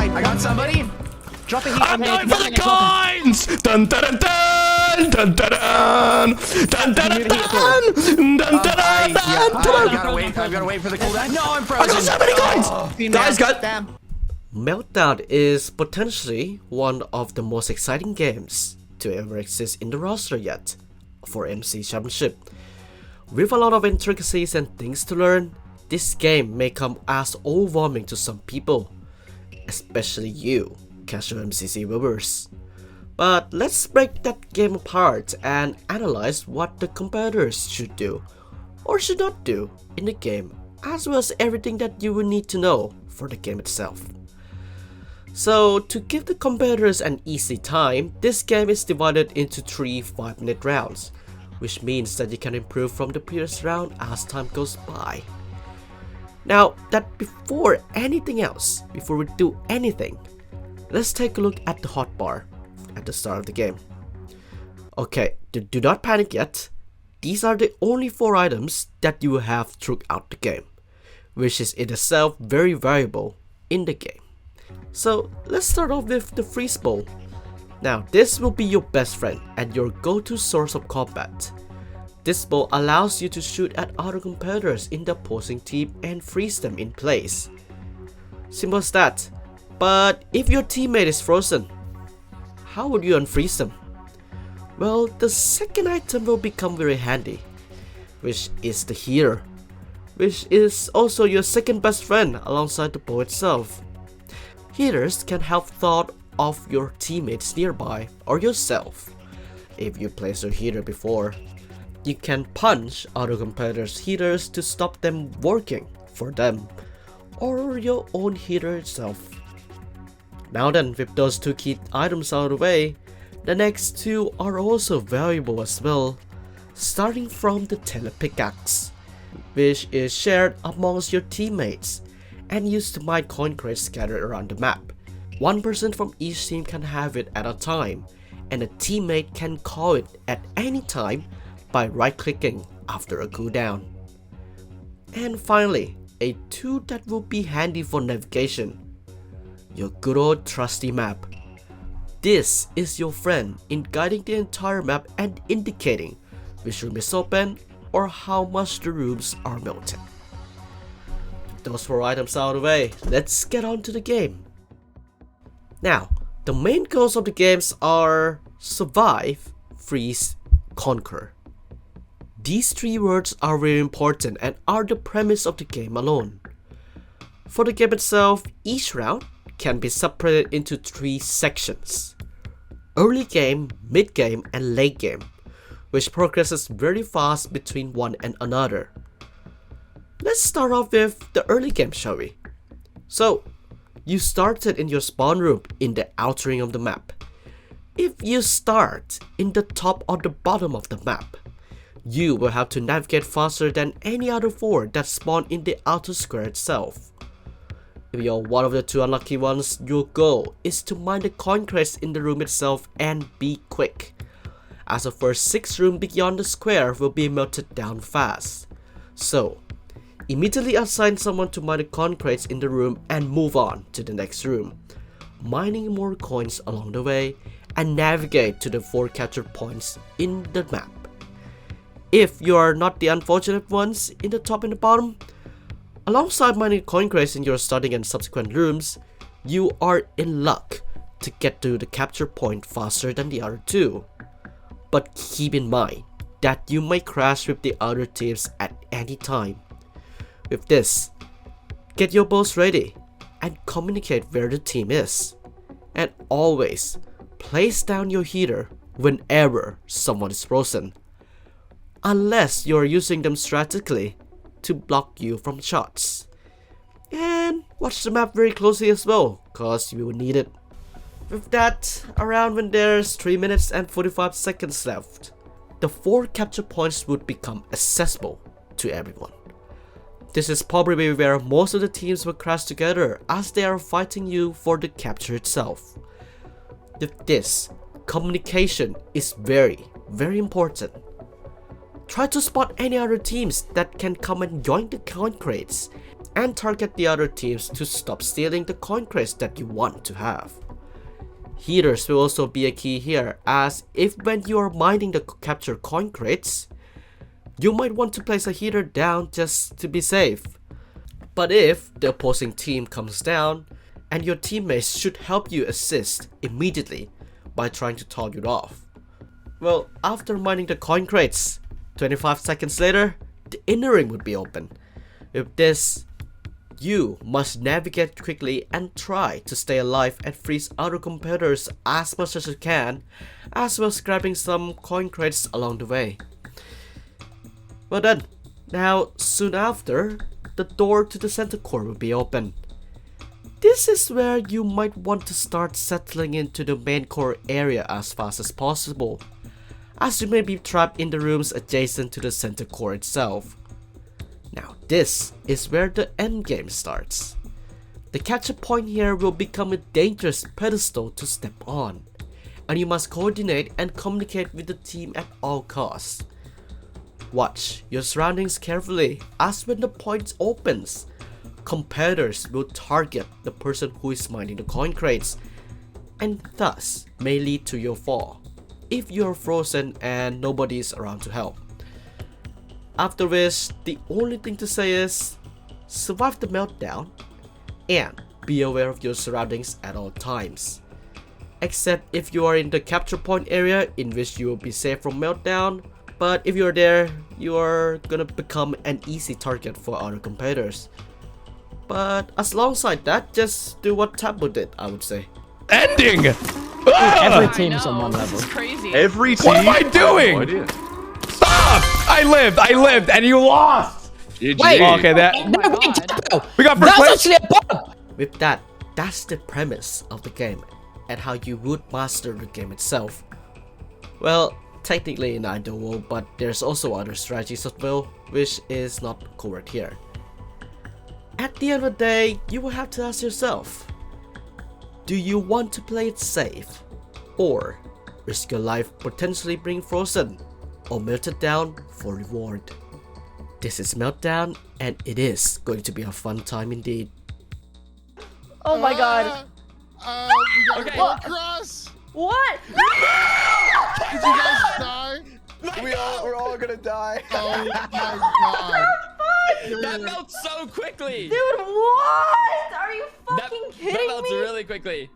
side. I got somebody. Drop a heat. I'm going for the coins! Dun dun dun dun dun dun dun dun dun dun dun I've gotta wait for the cooldown. No, I'm frozen. I got so many coins! Guys, Damn. Meltdown is potentially one of the most exciting games to ever exist in the roster yet for MC Championship. With a lot of intricacies and things to learn, this game may come as overwhelming to some people, especially you, casual MCC viewers. But let's break that game apart and analyze what the competitors should do or should not do in the game, as well as everything that you will need to know for the game itself. So to give the competitors an easy time, this game is divided into 3 5-minute rounds, which means that you can improve from the previous round as time goes by. Now that before anything else, before we do anything, let's take a look at the hotbar at the start of the game. Okay, do not panic yet. These are the only 4 items that you will have throughout the game, which is in itself very variable in the game. So let's start off with the freeze bowl. Now this will be your best friend and your go-to source of combat. This bow allows you to shoot at other competitors in the opposing team and freeze them in place. Simple as that. But if your teammate is frozen, how would you unfreeze them? Well, the second item will become very handy, which is the heater, which is also your second best friend alongside the bow itself. Heaters can help thought of your teammates nearby or yourself. If you placed your heater before, you can punch other competitors' heaters to stop them working for them or your own heater itself. Now then, with those 2 key items out of the way, the next 2 are also valuable as well, starting from the telepickaxe, which is shared amongst your teammates and used to mine coin crates scattered around the map. One person from each team can have it at a time, and a teammate can call it at any time by right-clicking after a cooldown. And finally, a tool that will be handy for navigation, your good old trusty map. This is your friend in guiding the entire map and indicating which room is open or how much the rooms are melted. Those 4 items out of the way, let's get on to the game. Now, the main goals of the games are survive, freeze, conquer. These 3 words are very important and are the premise of the game alone. For the game itself, each round can be separated into 3 sections: early game, mid game, and late game, which progresses very fast between one and another. Let's start off with the early game, shall we? So, you started in your spawn room in the outer ring of the map. If you start in the top or the bottom of the map, you will have to navigate faster than any other 4 that spawn in the outer square itself. If you're one of the 2 unlucky ones, your goal is to mine the coin crates in the room itself and be quick, as the first 6 rooms beyond the square will be melted down fast. So, immediately assign someone to mine the coin crates in the room and move on to the next room, mining more coins along the way and navigate to the 4 capture points in the map. If you are not the unfortunate ones in the top and the bottom, alongside mining coin crates in your starting and subsequent rooms, you are in luck to get to the capture point faster than the other 2. But keep in mind that you may crash with the other teams at any time. With this, get your bows ready and communicate where the team is. And always place down your heater whenever someone is frozen, unless you're using them strategically to block you from shots. And watch the map very closely as well, cause you will need it. With that, around when there's 3 minutes and 45 seconds left, the 4 capture points would become accessible to everyone. This is probably where most of the teams will crash together as they are fighting you for the capture itself. With this, communication is very important. Try to spot any other teams that can come and join the coin crates and target the other teams to stop stealing the coin crates that you want to have. Heaters will also be a key here, as if when you are mining the captured coin crates, you might want to place a heater down just to be safe. But if the opposing team comes down, and your teammates should help you assist immediately by trying to toggle it off. Well, after mining the coin crates, 25 seconds later, the inner ring would be open. With this, you must navigate quickly and try to stay alive and freeze other competitors as much as you can, as well as grabbing some coin crates along the way. Well then, now soon after, the door to the center core will be open. This is where you might want to start settling into the main core area as fast as possible, as you may be trapped in the rooms adjacent to the center core itself. Now this is where the endgame starts. The capture point here will become a dangerous pedestal to step on, and you must coordinate and communicate with the team at all costs. Watch your surroundings carefully, as when the point opens, competitors will target the person who is mining the coin crates, and thus may lead to your fall if you are frozen and nobody is around to help. After which, the only thing to say is survive the meltdown and be aware of your surroundings at all times. Except if you are in the capture point area, in which you will be safe from meltdown, but if you're there, you are gonna become an easy target for other competitors. But alongside that, just do what Tabu did, I would say. Ending! Every team's on one level. This is crazy. Every team. What am I doing? No idea. Stop! I lived, and you lost! GG. Wait. Okay, that... Oh my God. We got first That's place? actually a bomb! With that, that's the premise of the game and how you would master the game itself. Well, technically in Idle World, but there's also other strategies as well, which is not covered here. At the end of the day, you will have to ask yourself, do you want to play it safe, or risk your life potentially being frozen, or melted down for reward? This is Meltdown, and it is going to be a fun time indeed. Oh my God. We gotta Okay. go across. What? Did you guys die? We're all gonna die. Oh my god. That melts so quickly. Dude, what? Are you That, fucking that kidding melts me? really quickly.